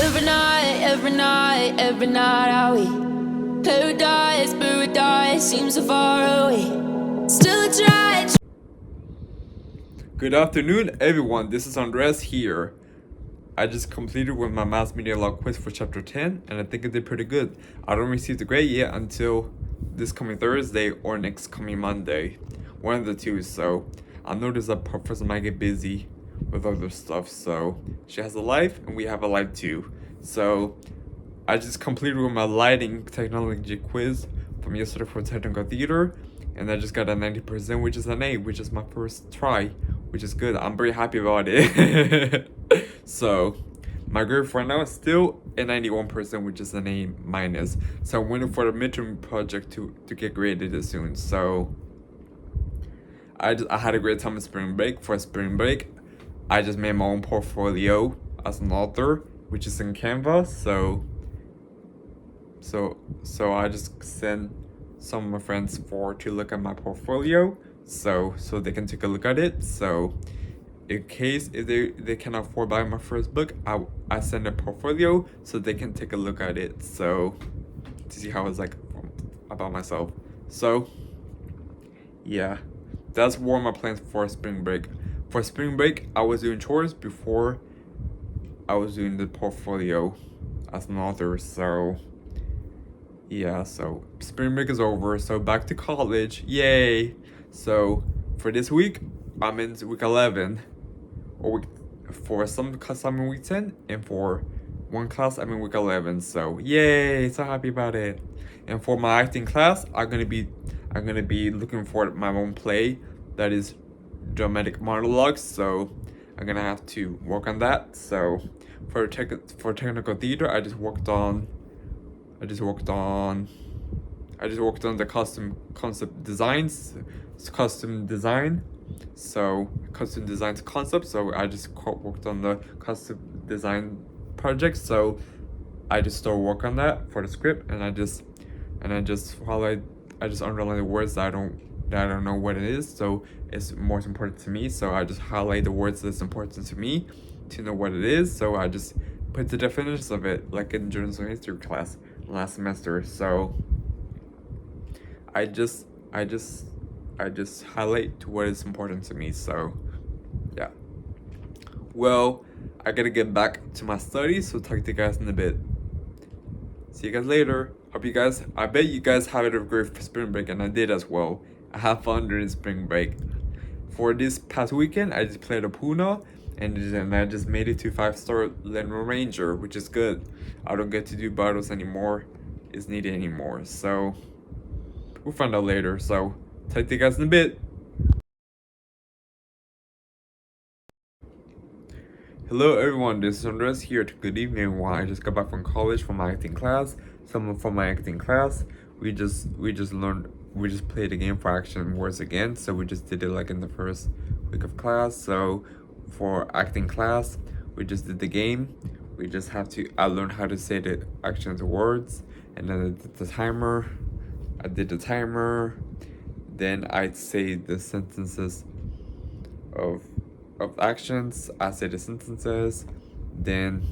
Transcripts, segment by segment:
every night are we paradise seems so far away. Still try. Good afternoon, everyone. This is Andres here. I just completed with my mass media law quiz for chapter 10, and I think I did pretty good. I don't receive the grade yet until this coming Thursday or next coming Monday. One of the two, so I noticed that Professor might get busy with other stuff, so she has a life and we have a life too. So I just completed with my lighting technology quiz from yesterday for technical theater, and I just got a 90%, which is an A, which is my first try, which is good. I'm very happy about it. So my grade for now is still a 91%, which is an A minus. So I'm waiting for the midterm project to get graded soon. So I had a great time in spring break. For spring break, I just made my own portfolio as an author, which is in Canva. So I just sent some of my friends to look at my portfolio, so they can take a look at it. So in case if they can afford buying my first book, I send a portfolio so they can take a look at it, so to see how it's like about myself. So yeah, that's one of my plans for spring break. For spring break, I was doing chores before I was doing the portfolio as an author. So yeah, so spring break is over, so back to college, yay. So for this week, I'm in week 11, or for some class I'm in week 10, and for one class I'm in week 11, so yay, so happy about it. And for my acting class, I'm gonna be looking for my own play that is dramatic monologues, so I'm gonna have to work on that. So for technical theater, I just worked on the custom design. So custom design concept. So I just worked on the custom design project. So I just started work on that for the script, and I just underline the words that I don't know what it is. So it's more important to me. So I just highlight the words that's important to me to know what it is. So I just put the definitions of it, like in journalism history class last semester. So I just highlight to what is important to me. So yeah, well, I gotta get back to my studies, so talk to you guys in a bit. See you guys later. I bet you guys had a great spring break, and I did as well. I had fun during spring break. For this past weekend, I just played a Puna, and I just made it to 5-star Leno Ranger, which is good. I don't get to do battles anymore. It's needed anymore. So we'll find out later. So talk to you guys in a bit. Hello everyone, this is Andres here. Good evening everyone. I just got back from college from my acting class. Someone from my acting class, we just played the game for action words again. So we just did it like in the first week of class. So for acting class, we just did the game. We just have to I learned how to say the actions words, and then I did the timer. Then I'd say the sentences of actions. I say the sentences. Then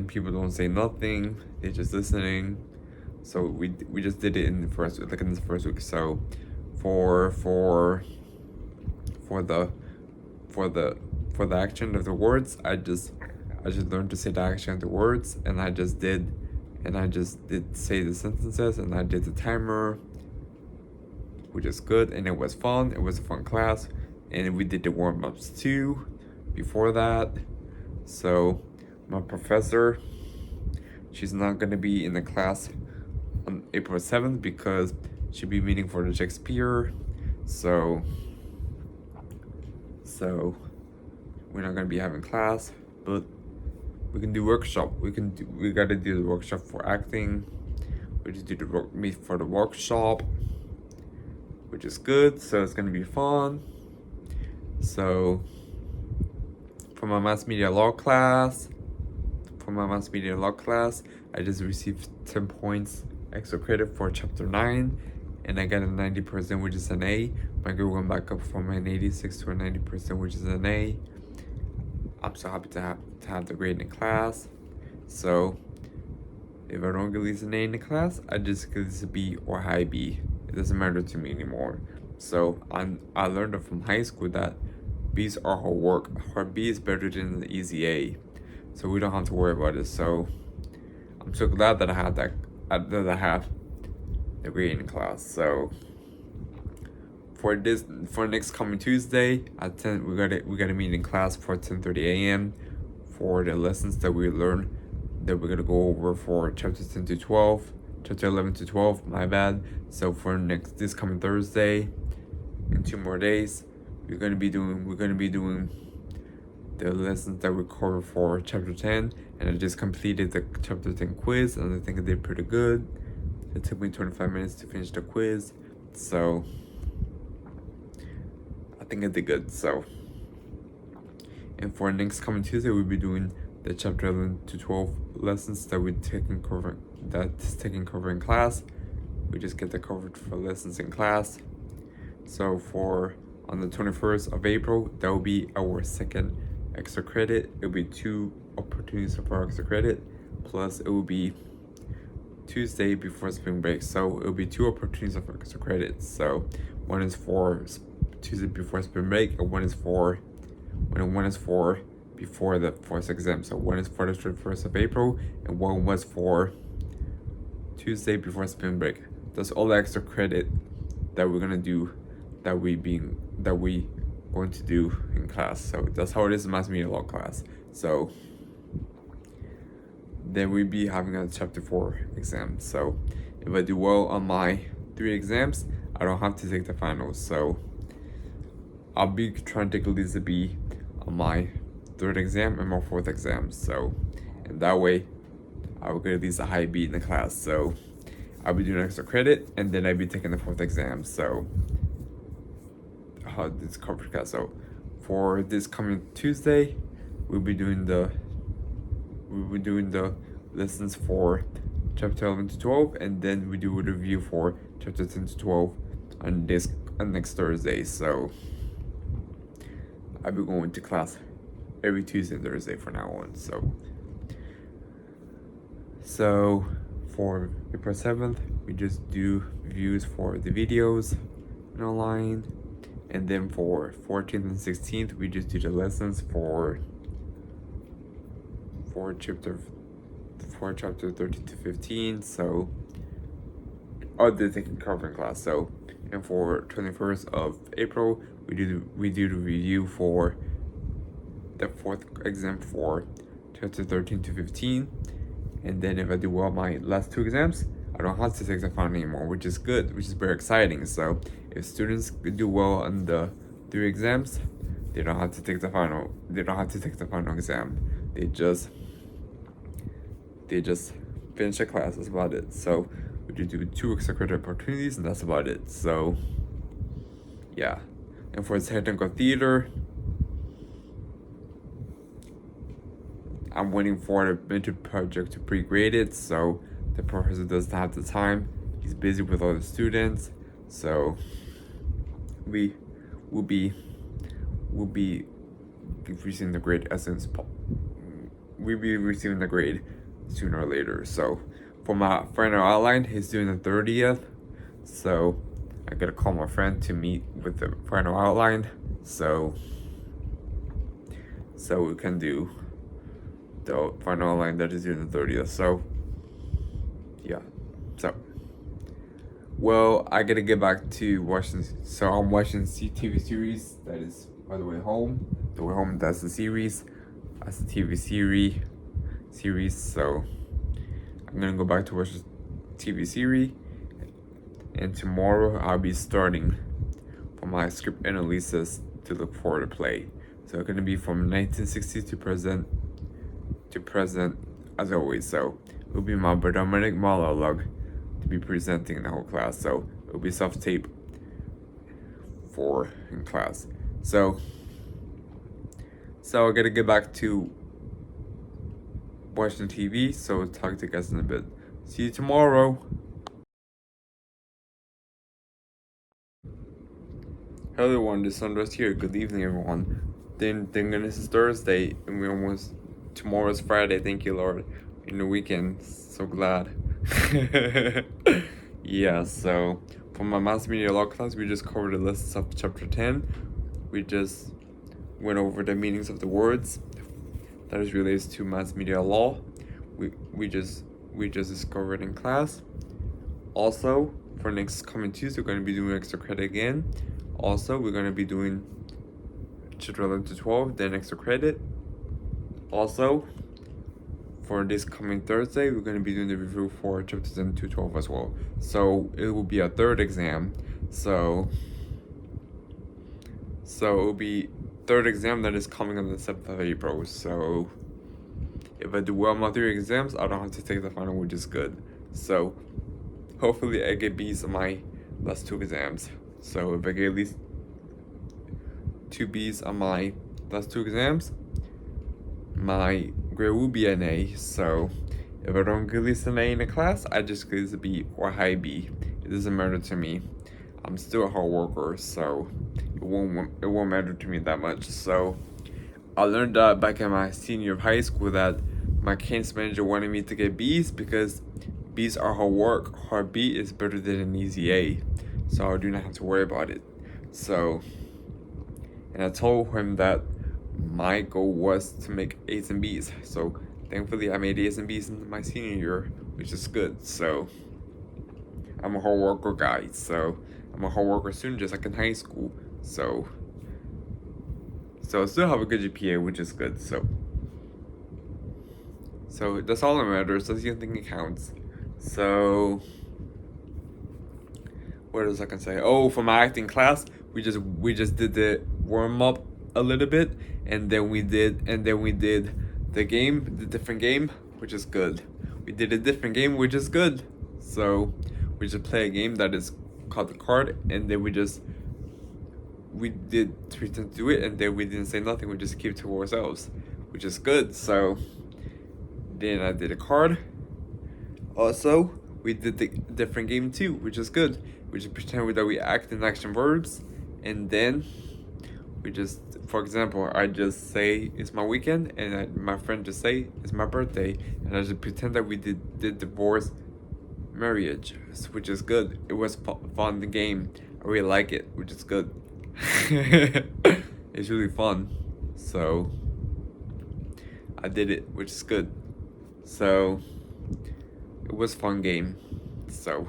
people don't say nothing. They're just listening. So we just did it in the first week. So for the action of the words, I just learned to say the action of the words, and I just did say the sentences, and I did the timer, which is good, and it was fun. It was a fun class, and we did the warm-ups too before that. So my professor, she's not gonna be in the class on April 7th because she'll be meeting for the Shakespeare. So we're not gonna be having class, but we can do workshop. We gotta do the workshop for acting. We just do the meet for the workshop, which is good. So it's gonna be fun. So for my mass media law class, I just received 10 points extra credit for chapter 9, and I got a 90%, which is an A. My grade went back up from an 86 to a 90%, which is an A. I'm so happy to have the grade in class. So if I don't get at least an A in the class, I just get at least a B or high B. It doesn't matter to me anymore. So I learned from high school that B's are hard work. Hard B is better than the easy A. So we don't have to worry about it. So I'm so glad that I have the grade in class. So for next coming Tuesday at 10, we got a meeting in class for 10:30 a.m. for the lessons that we learn that we're gonna go over for chapters 10 to 12, chapter 11 to 12. My bad. So for this coming Thursday, in 2 more days, we're gonna be doing the lessons that we covered for chapter 10, and I just completed the chapter 10 quiz, and I think I did pretty good. It took me 25 minutes to finish the quiz, so I think I did good. So, and for next coming Tuesday, we'll be doing the chapter 11 to 12 lessons that that's taken cover in class. We just get the coverage for lessons in class. So on the 21st of April, that will be our second extra credit. It'll be 2 opportunities for extra credit, plus it will be Tuesday before spring break. So it'll be 2 opportunities for extra credit. So one is for Tuesday before spring break, and one is for before the first exam. So one is for the 1st of April, and one was for Tuesday before spring break. That's all the extra credit that we're gonna do, that we going to do in class. So that's how it is in mass media law class. So then we'll be having a chapter 4 exam. So if I do well on my 3 exams, I don't have to take the finals. So I'll be trying to take at least a B on my 3rd exam and my 4th exam. So, and that way I will get at least a high B in the class. So I'll be doing extra credit, and then I'll be taking the 4th exam. So this coverage class. So for this coming Tuesday, we'll be doing the lessons for chapter 11 to 12, and then we do a review for chapter 10 to 12 on next Thursday. So I'll be going to class every Tuesday and Thursday from now on. So for April 7th, we just do reviews for the videos and online. And then for 14th and 16th, we just do the lessons for chapter 13 to 15. So other they can cover in class. So, and for 21st of April, we do the review for the 4th exam for chapter 13 to 15. And then if I do well my last 2 exams, I don't have to take the final anymore, which is good, which is very exciting. So if students do well on the 3 exams, they don't have to take the final. They don't have to take the final exam. They just finish the class. That's about it. So we just do 2 extra credit opportunities, and that's about it. So yeah. And for technical theater, I'm waiting for the midterm project to pre-grade it, so the professor doesn't have the time. He's busy with all the students, so we'll be receiving the grade as soon as we'll be receiving the grade sooner or later. So for my final outline, he's doing the 30th, so I gotta call my friend to meet with the final outline, so we can do the final outline that is due the 30th. So yeah, so well, I gotta get back to watching. So I'm watching TV series that is by the way home. The way home, that's the series. That's the TV series. So I'm gonna go back to watch the TV series, and tomorrow I'll be starting for my script analysis to look for the play. So it's gonna be from 1960s to present as always. So it will be my predominant monologue to be presenting in the whole class. So it will be self-tape in class. So I gotta get back to watching TV. So talk to you guys in a bit. See you tomorrow. Hello everyone, this is Andres here. Good evening everyone. Thank goodness it's Thursday and tomorrow's Friday. Thank you Lord. in the weekend. So glad. Yeah, so for my mass media law class, we just covered the lists of chapter 10. We just went over the meanings of the words that is related to mass media law. We just discovered in class. Also, for next coming Tuesday, we're going to be doing extra credit again. Also, we're going to be doing chapter 11 to 12, then extra credit. Also, for this coming Thursday, we're going to be doing the review for chapters 10 to 12 as well. So it will be a third exam. So it will be third exam that is coming on the 7th of April. So if I do well on my 3 exams, I don't have to take the final, which is good. So hopefully I get B's on my last 2 exams. So if I get at least 2 B's on my last 2 exams, my grade will be an A. So if I don't get at least an A in a class, I just get a B or high B. It doesn't matter to me. I'm still a hard worker, so it won't matter to me that much. So I learned that back in my senior year of high school that my cadence manager wanted me to get B's because B's are hard work. Hard B is better than an easy A, so I do not have to worry about it. So, and I told him that my goal was to make A's and B's. So thankfully I made A's and B's in my senior year, which is good. So I'm a hard worker guy. So I'm a hard worker student just like in high school. So I still have a good GPA, which is good. So that's all that matters. That's the only thing that counts. So what else I can say? Oh, for my acting class, we just did the warm up a little bit, and then we did the different game, which is good. We did a different game, which is good. So we just play a game that is called the card, and then we did pretend to do it, and then we didn't say nothing. We just keep it to ourselves, which is good. So then I did a card. Also, we did the different game too, which is good. We just pretend that we act in action verbs, and then we just, for example, I just say it's my weekend, and my friend just say it's my birthday, and I just pretend that we did divorce marriage, which is good. It was fun, the game. I really like it, which is good. It's really fun. So I did it, which is good. So it was a fun game. So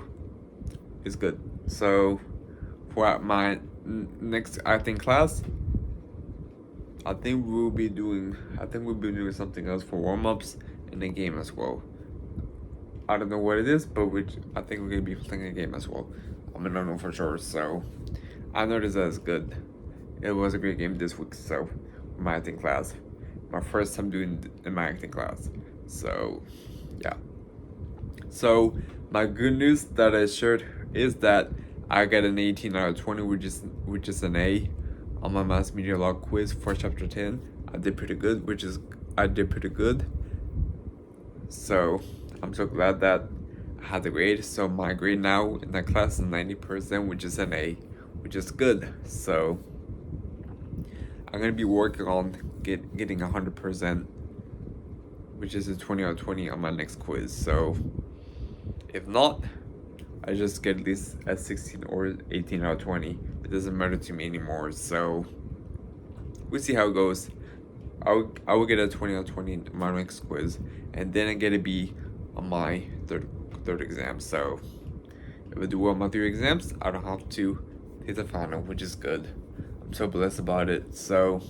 it's good. So for my next acting class, I think we'll be doing something else for warm-ups and a game as well. I don't know what it is, but I think we're gonna be playing a game as well. I don't know for sure. So I noticed that it's good. It was a great game this week. So my acting class, my first time doing in my acting class. So yeah. So my good news that I shared is that I got an 18 out of 20, which is an A on my mass media law quiz for chapter 10. I did pretty good, So I'm so glad that I had the grade. So my grade now in that class is 90%, which is an A, which is good. So I'm gonna be working on getting 100%, which is a 20 out of 20 on my next quiz. So if not, I just get at least a 16 or 18 out of 20. It doesn't matter to me anymore. So we'll see how it goes. I will get a 20 out of 20 in my next quiz, and then I get a B on my third exam. So if I do well on my 3 exams, I don't have to take the final, which is good. I'm so blessed about it. So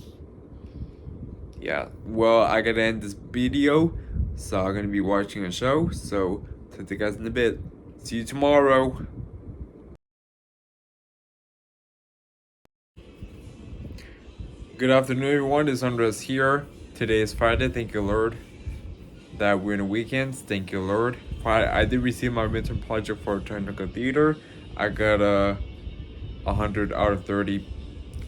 yeah, well, I gotta end this video, so I'm gonna be watching a show. So talk to you guys in a bit. See you tomorrow. Good afternoon, everyone. It's Andres here. Today is Friday. Thank you, Lord, that we're in the weekends. Thank you, Lord. I did receive my midterm project for technical theater. I got 100 out of 30.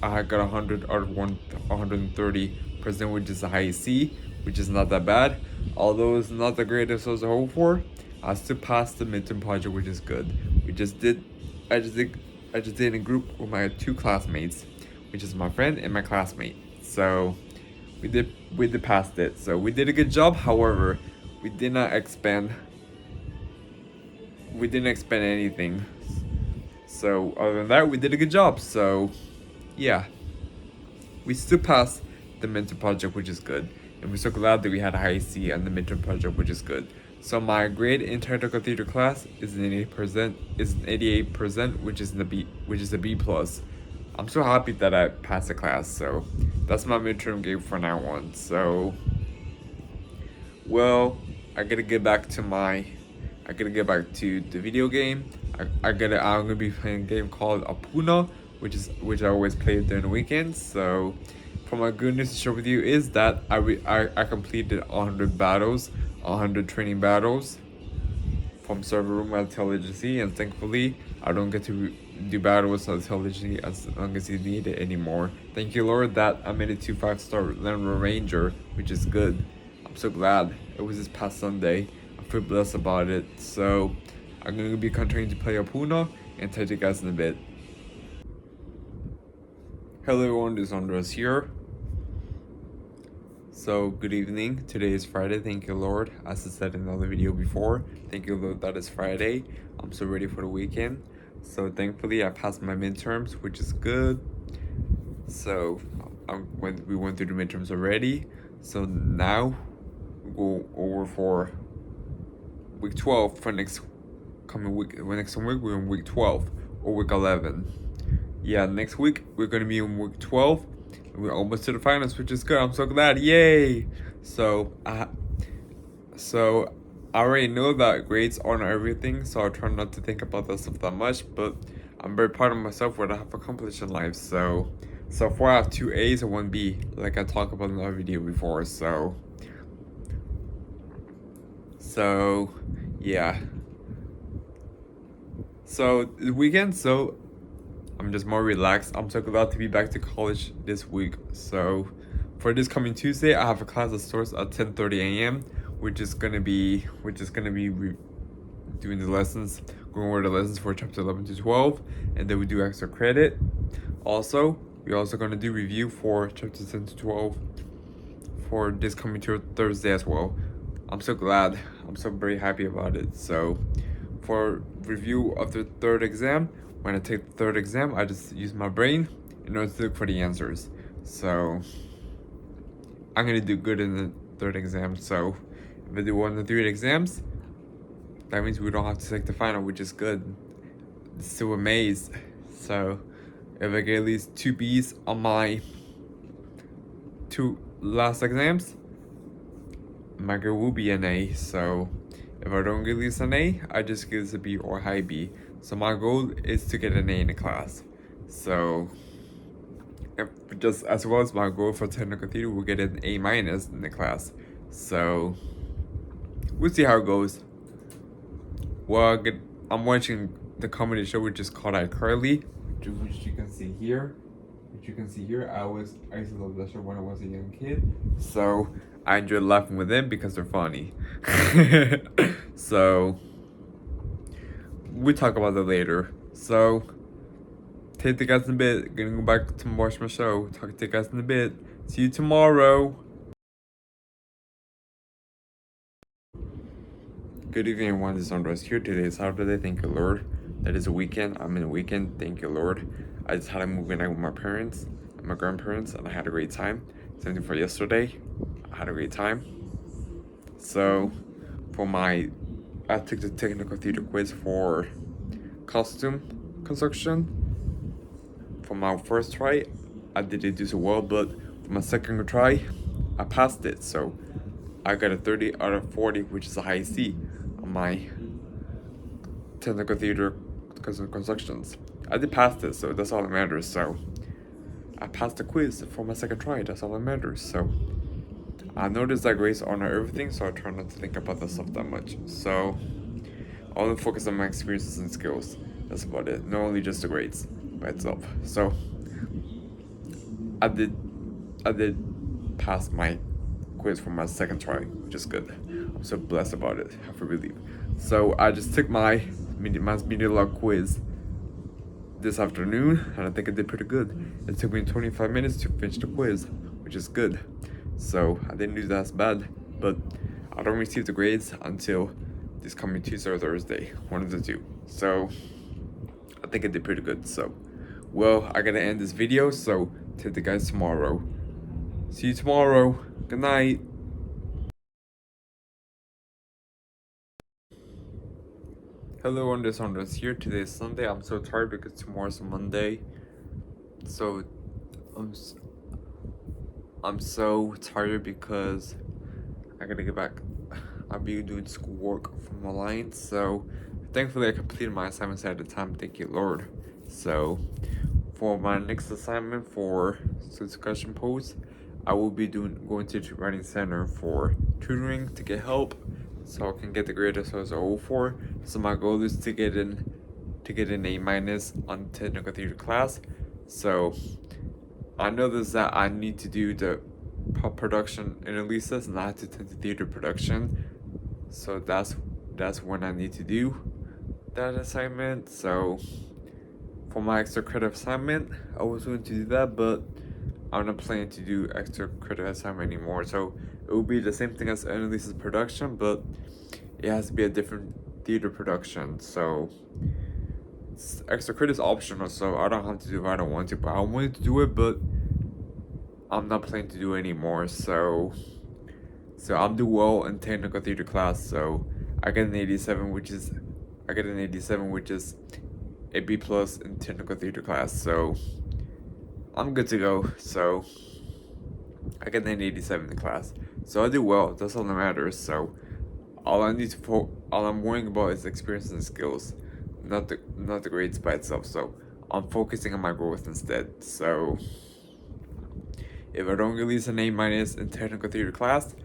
I got 100 out of 130%, which is a high C, which is not that bad. Although it's not the greatest I was hoping for, I still passed the midterm project, which is good. I just did in a group with my 2 classmates, which is my friend and my classmate. So we did pass it. So we did a good job. However, we did not expand. We didn't expand anything. So other than that, we did a good job. So yeah, we still passed the midterm project, which is good, and we're so glad that we had a high C on the midterm project, which is good. So my grade in technical theater class is an 88%, which is a B plus. I'm so happy that I passed the class. So that's my midterm grade for now on. So well, I gotta get back to the video game. I'm gonna be playing a game called Apuna, which I always play during the weekends. So, for my good news to share with you is that I completed 100 battles, 100 training battles from server room at Intelligence, and thankfully I don't get to do battles at Intelligence as long as you need it anymore. Thank you, Lord, that I made it to 5-star Land Ranger, which is good. I'm so glad. It was this past Sunday. I feel blessed about it. So I'm gonna be continuing to play Apuna and tell you guys in a bit. Hello everyone, this is Andres here. So good evening. Today is Friday. Thank you, Lord. As I said in another video before, thank you, Lord, that it's Friday. I'm so ready for the weekend. So thankfully I passed my midterms, which is good. So we went through the midterms already. So now go over for week 12 for next week. We're in week 12 or week 11. Yeah, next week we're gonna be in week 12. We're almost to the finals, which is good. I'm so glad. Yay! So I already know that grades aren't everything, so I try not to think about that stuff that much. But I'm very proud of myself what I have accomplished in life. So far I have 2 A's and 1 B, like I talked about in another video before. So yeah. So the weekend, so I'm just more relaxed. I'm so glad to be back to college this week. So for this coming Tuesday, I have a class that starts at 10:30 a.m. Which is gonna be doing the lessons, going over the lessons for chapter 11 to 12, and then we do extra credit. Also, we're also gonna do review for chapters 10 to 12 for this coming Thursday as well. I'm so glad. I'm so very happy about it. So for review of the third exam, when I take the third exam, I just use my brain in order to look for the answers. So I'm gonna do good in the third exam. So if I do 1 of the 3 exams, that means we don't have to take the final, which is good. Still amazed. So if I get at least 2 B's on my 2 last exams, my grade will be an A. So if I don't get at least an A, I just get this a B or high B. So my goal is to get an A in the class. So just as well as my goal for technical theater, we'll get an A- in the class. So we'll see how it goes. Well, I'm watching the comedy show, which is called iCarly, which you can see here. I used to love that show when I was a young kid. So I enjoy laughing with them because they're funny. So we'll talk about that later. So take the guys in a bit. Gonna go back to watch my show. Talk to you guys in a bit. See you tomorrow. Good evening, everyone. This is Andres here. Today is Saturday. Thank you, Lord. That is a weekend. I'm in a weekend. Thank you, Lord. I just had a movie night with my parents and my grandparents, and I had a great time. Same thing for yesterday. I had a great time. So I took the technical theater quiz for costume construction. For my first try, I didn't do so well, but for my second try, I passed it. So I got a 30 out of 40, which is a high C on my technical theater constructions. I did pass this, so that's all that matters. So I passed the quiz for my second try. That's all that matters. So I noticed that grades aren't everything, so I try not to think about that stuff that much. So I only focus on my experiences and skills. That's about it. Not only just the grades by itself. So I did pass my quiz for my second try, which is good. I'm so blessed about it. I have to believe. So I just took my media log quiz this afternoon, and I think I did pretty good. It took me 25 minutes to finish the quiz, which is good. So I didn't do that as bad, but I don't receive the grades until this coming Tuesday or Thursday, one of the two. So I think I did pretty good. So, well, I gotta end this video. So take the guys tomorrow. See you tomorrow. Good night. Hello, Unders here. Today is Sunday. I'm so tired because tomorrow's Monday. So I'm so tired because I gotta get back. I'll be doing schoolwork from online. So thankfully I completed my assignments at the time. Thank you, Lord. So for my next assignment for discussion post, I will be going to the writing center for tutoring to get help, so I can get the grade as I was 04. So my goal is to get an A- on technical theater class. So I noticed that I need to do the production in Elisa's, and I have to attend the theater production. So that's when I need to do that assignment. So for my extra credit assignment, I was going to do that, but I'm not planning to do extra credit assignment anymore. So it will be the same thing as Annalise's production, but it has to be a different theater production. So extra credit is optional, so I don't have to do it if I don't want to. But I wanted to do it, but I'm not planning to do it anymore. So I'm doing well in technical theater class. So I get an 87, which is a B plus in technical theater class. So I'm good to go. So I get an 87 in class. So I do well. That's all that matters. So all I'm worrying about is experience and skills, not the grades by itself. So I'm focusing on my growth instead. So if I don't release an A- in technical theater class,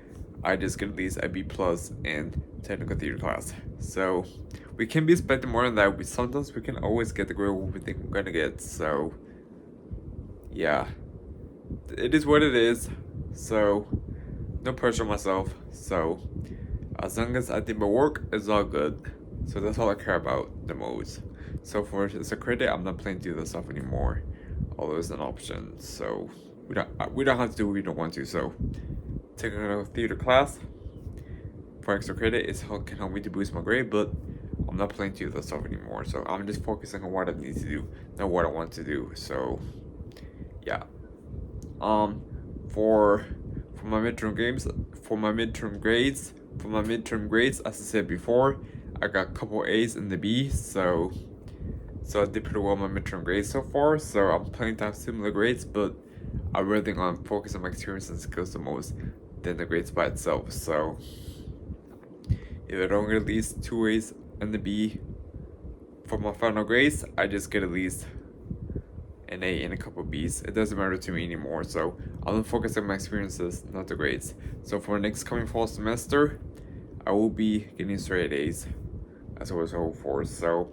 I just get at least a B plus in technical theater class. So we can be expecting more than that. Sometimes we can always get the grade we think we're gonna get. So yeah, it is what it is. So no pressure on myself. So as long as I did my work, it's all good. So that's all I care about the most. So for the credit, I'm not planning to do this stuff anymore, although it's an option. So we don't have to do what we don't want to. So taking a theater class for extra credit can help me to boost my grade, but I'm not planning to do that stuff anymore. So I'm just focusing on what I need to do, not what I want to do. So yeah. For my midterm grades, as I said before, I got a couple A's in the B. So I did pretty well in my midterm grades so far. So I'm planning to have similar grades, but I really think I'm focused on my experience and skills the most than the grades by itself. So if I don't get at least 2 A's in the B for my final grades, I just get at least an A and a couple B's. It doesn't matter to me anymore. So I'm focusing on my experiences, not the grades. So for next coming fall semester, I will be getting straight A's, as I was hoping for. So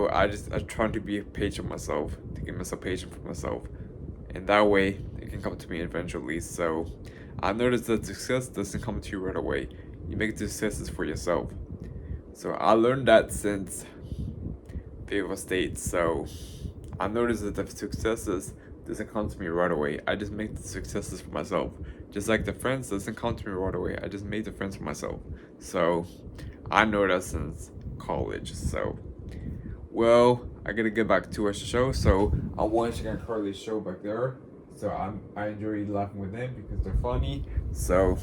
I try to be patient myself, to give myself patience for myself, and that way it can come to me eventually. So I noticed that success doesn't come to you right away. You make successes for yourself. So I learned that since Fayetteville State. So I noticed that the successes doesn't come to me right away. I just make the successes for myself. Just like the friends doesn't come to me right away. I just made the friends for myself. So I know that since college. So well, I gotta get back to watch the show. So I'm watching Carly's show back there. So I enjoy laughing with them because they're funny. So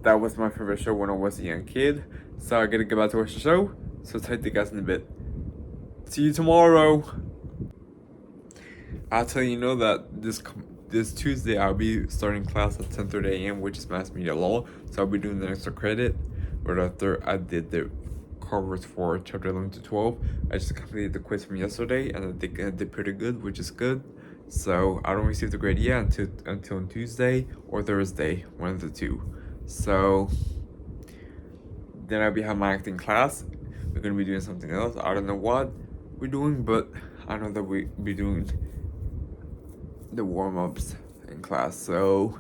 that was my favorite show when I was a young kid. So I gotta get back to watch the show. So talk to you guys in a bit. See you tomorrow. I'll tell you that this Tuesday I'll be starting class at 10:30 a.m., which is mass media law. So I'll be doing the extra credit. Right after I did the covers for chapter 11 to 12, I just completed the quiz from yesterday, and I think I did pretty good, which is good. So I don't receive the grade yet until on Tuesday or Thursday, one of the two. So then I'll be having my acting class. We're gonna be doing something else. I don't know what we're doing, but I know that we'll be doing the warm-ups in class. So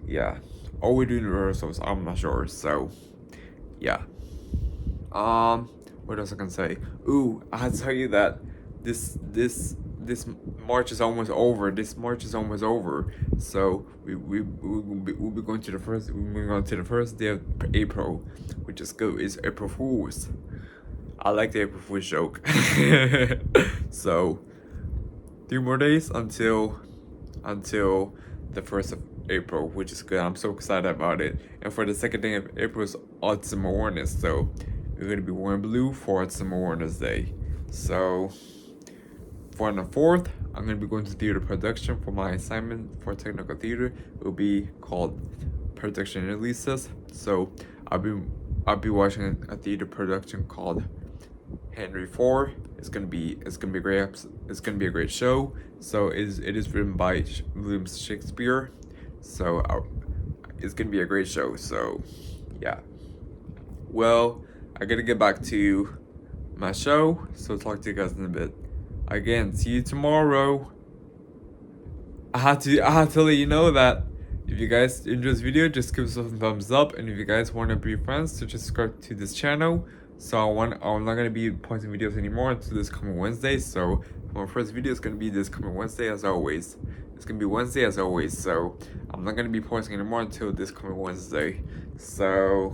yeah, or we're doing rehearsals. I'm not sure. So yeah. What else I can say? Ooh, I had to tell you that this this March is almost over. So we'll be going to the first day of April, which is good. It's April Fools. I like the April Fool's joke. So 3 more days until the 1st of April, which is good. I'm so excited about it. And for the second day of April is Autism Awareness. So we're gonna be wearing blue for Autism Awareness Day. So for the 4th, I'm gonna be going to theater production for my assignment for technical theater. It will be called Production Releases. So I'll be watching a theater production called Henry IV. It's gonna be great. It's gonna be a great show. So it is written by William Shakespeare. So it's gonna be a great show. So yeah. Well, I gotta get back to my show. So talk to you guys in a bit. Again, see you tomorrow. I had to let you know that if you guys enjoy this video, just give us a thumbs up, and if you guys want to be friends, so just subscribe to this channel. So I'm not gonna be posting videos anymore until this coming Wednesday. So my first video is gonna be this coming Wednesday as always. It's gonna be Wednesday as always. So I'm not gonna be posting anymore until this coming Wednesday. So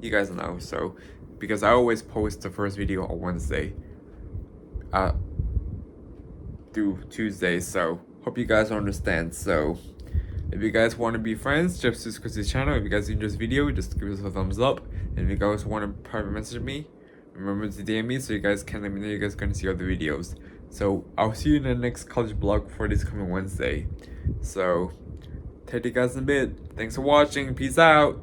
you guys know. So because I always post the first video on Wednesday through Tuesday. So hope you guys understand. So if you guys want to be friends, just subscribe to this channel. If you guys enjoy this video, just give us a thumbs up. And if you guys want to private message me, remember to DM me so you guys can let me know you guys gonna see other videos. So I'll see you in the next college vlog for this coming Wednesday. So take you guys in a bit. Thanks for watching. Peace out.